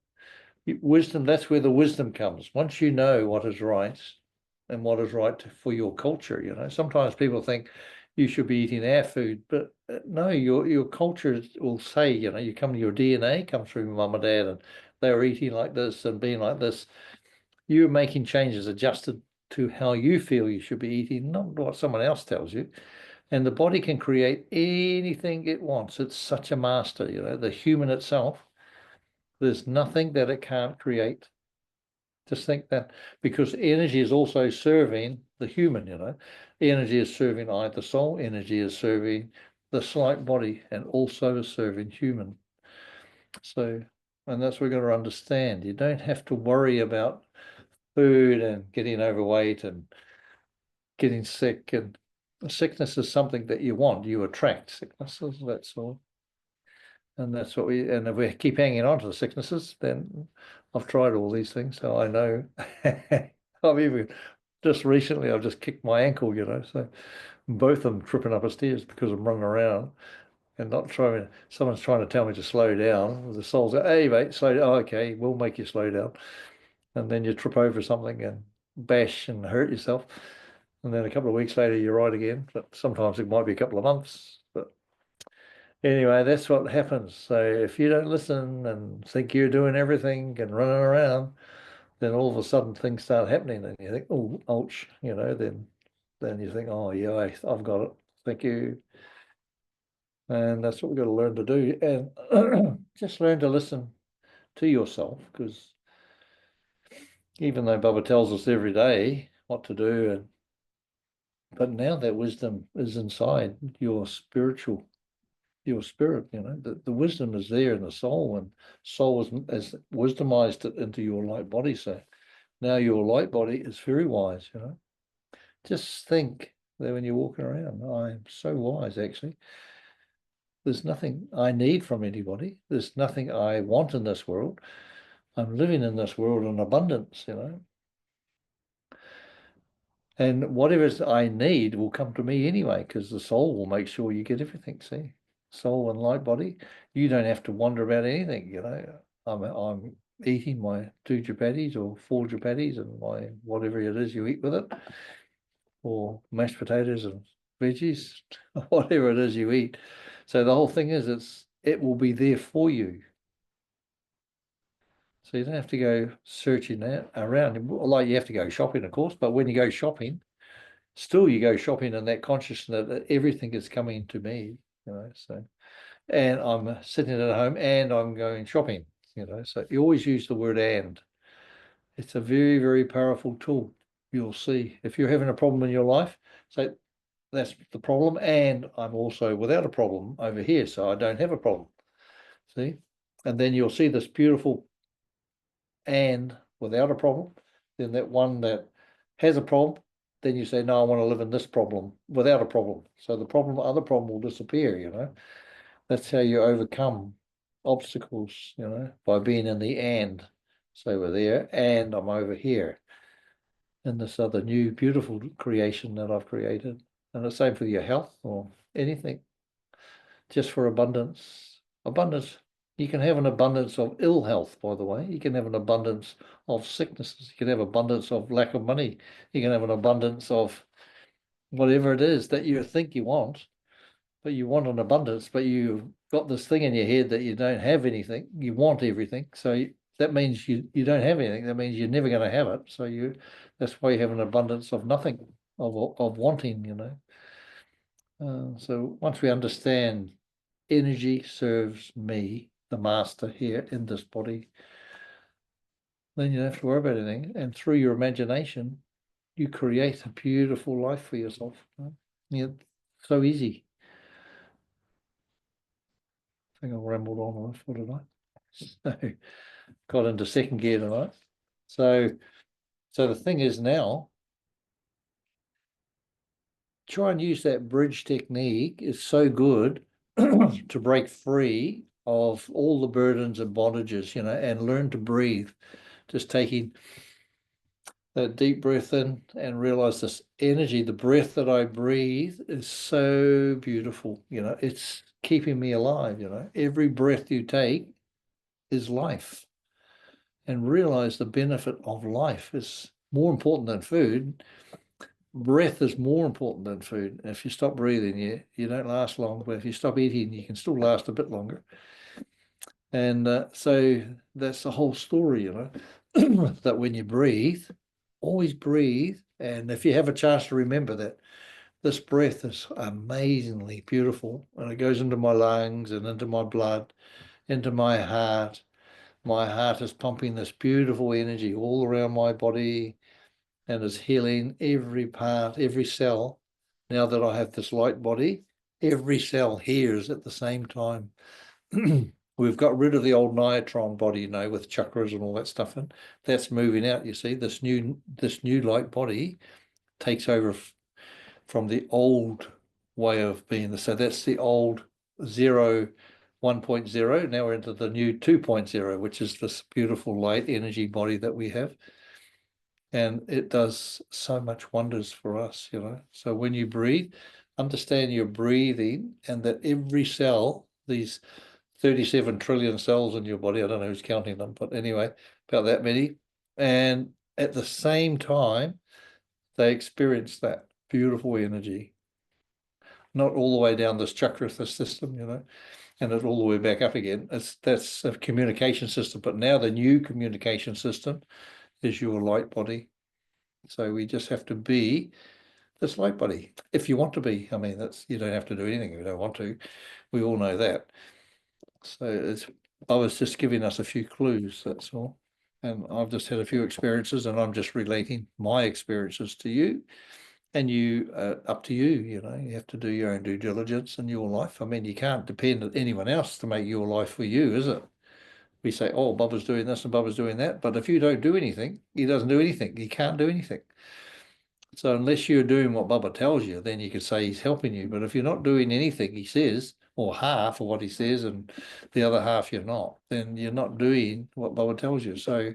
wisdom, that's where the wisdom comes. Once you know what is right and what is right for your culture, sometimes people think you should be eating our food, but no, your culture will say, you come to your DNA comes from mum and dad, and they were eating like this and being like this. You're making changes adjusted to how you feel you should be eating, not what someone else tells you. And the body can create anything it wants. It's such a master, the human itself. There's nothing that it can't create. Just think that, because energy is also serving the human. Energy is serving the soul, energy is serving the slight body, and also is serving human. So, and that's what we've got to understand. You don't have to worry about food and getting overweight and getting sick. And sickness is something that you want. You attract sicknesses, that's all. And that's and if we keep hanging on to the sicknesses, then I've tried all these things, so I know. I've even just recently, I've just kicked my ankle, so both of them tripping up the stairs because I'm running around and not trying. Someone's trying to tell me to slow down. The soul's like, hey, mate, slow down. Oh, okay, we'll make you slow down. And then you trip over something and bash and hurt yourself. And then a couple of weeks later, you're right again. But sometimes it might be a couple of months. But anyway, that's what happens. So if you don't listen and think you're doing everything and running around, then all of a sudden things start happening and you think, oh, ouch, then you think, oh yeah, I've got it. Thank you. And that's what we've got to learn to do. And just learn to listen to yourself, because even though Baba tells us every day what to do, but now that wisdom is inside your spirit, the wisdom is there in the soul, and soul has wisdomized it into your light body. So now your light body is very wise. Just think that when you're walking around, I'm so wise, actually. There's nothing I need from anybody. There's nothing I want in this world. I'm living in this world in abundance. And whatever I need will come to me anyway, because the soul will make sure you get everything. See, soul and light body, you don't have to wonder about anything. I'm eating my 2 chapatis or 4 chapatis and my whatever it is you eat with it, or mashed potatoes and veggies, whatever it is you eat. So the whole thing is it will be there for you. So you don't have to go searching around. Like you have to go shopping, of course, but when you go shopping, still you go shopping in that consciousness that everything is coming to me, so, and I'm sitting at home and I'm going shopping, so you always use the word and. It's a very, very powerful tool. You'll see if you're having a problem in your life, say that's the problem, and I'm also without a problem over here, so I don't have a problem. See? And then you'll see this beautiful and without a problem. Then that one that has a problem, then you say, no, I want to live in this problem without a problem. So the other problem will disappear, you know. That's how you overcome obstacles, you know, by being in the and. So we're there and I'm over here in this other new beautiful creation that I've created. And the same for your health or anything, just for abundance. Abundance. You can have an abundance of ill health, by the way. You can have an abundance of sicknesses. You can have abundance of lack of money. You can have an abundance of whatever it is that you think you want, but you want an abundance, but you've got this thing in your head that you don't have anything. You want everything. So that means you don't have anything. That means you're never going to have it. So that's why you have an abundance of nothing, of wanting, you know. So once we understand energy serves me, the master here in this body, then you don't have to worry about anything. And through your imagination, you create a beautiful life for yourself. Yeah, so easy. I think I rambled on enough for tonight. So got into second gear tonight. So the thing is now, try and use that bridge technique. It's so good to break free of all the burdens and bondages, you know, and learn to breathe. Just taking that deep breath in and realize this energy, the breath that I breathe is so beautiful, you know, it's keeping me alive, you know. Every breath you take is life. And realize the benefit of life is more important than food. Breath is more important than food. If you stop breathing, you don't last long, but if you stop eating, you can still last a bit longer. And so that's the whole story, you know, that when you breathe, always breathe. And if you have a chance to remember that this breath is amazingly beautiful, and it goes into my lungs and into my blood, into my heart. My heart is pumping this beautiful energy all around my body and is healing every part, every cell. Now that I have this light body, every cell hears at the same time. We've got rid of the old niatron body, you know, with chakras and all that stuff, and that's moving out. You see, this new light body takes over from the old way of being. So that's the old 1.0. Now we're into the new 2.0, which is this beautiful light energy body that we have. And it does so much wonders for us, you know. So when you breathe, understand you're breathing and that every cell, these 37 trillion cells in your body, I don't know who's counting them, but anyway, about that many. And at the same time, they experience that beautiful energy, not all the way down this chakra system, you know, and it all the way back up again. That's a communication system, but now the new communication system is your light body. So we just have to be this light body if you want to be. I mean, you don't have to do anything if you don't want to. We all know that. So I was just giving us a few clues, that's all. And I've just had a few experiences and I'm just relating my experiences to you. And you, up to you, you know, you have to do your own due diligence in your life. I mean, you can't depend on anyone else to make your life for you, is it? We say, oh, Bubba's doing this and Bubba's doing that. But if you don't do anything, he doesn't do anything. He can't do anything. So unless you're doing what Bubba tells you, then you could say he's helping you. But if you're not doing anything he says, or half of what he says, and the other half you're not, then you're not doing what Bubba tells you. So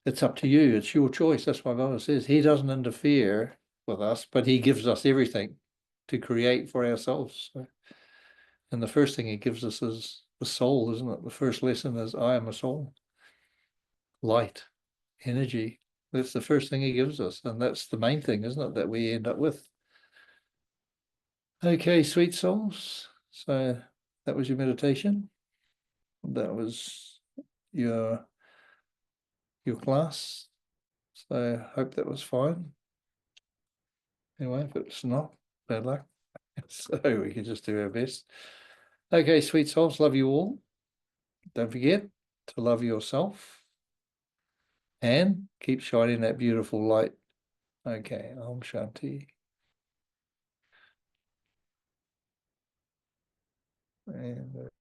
it's up to you. It's your choice. That's why Bubba says he doesn't interfere with us, but he gives us everything to create for ourselves. So, and the first thing he gives us is the soul, isn't it? The first lesson is I am a soul. Light, energy. That's the first thing he gives us. And that's the main thing, isn't it, that we end up with. Okay, sweet souls. So that was your meditation. That was your class. So I hope that was fine. Anyway, if it's not, bad luck. So we can just do our best. Okay, sweet souls, love you all. Don't forget to love yourself and keep shining that beautiful light. Okay, Om Shanti. And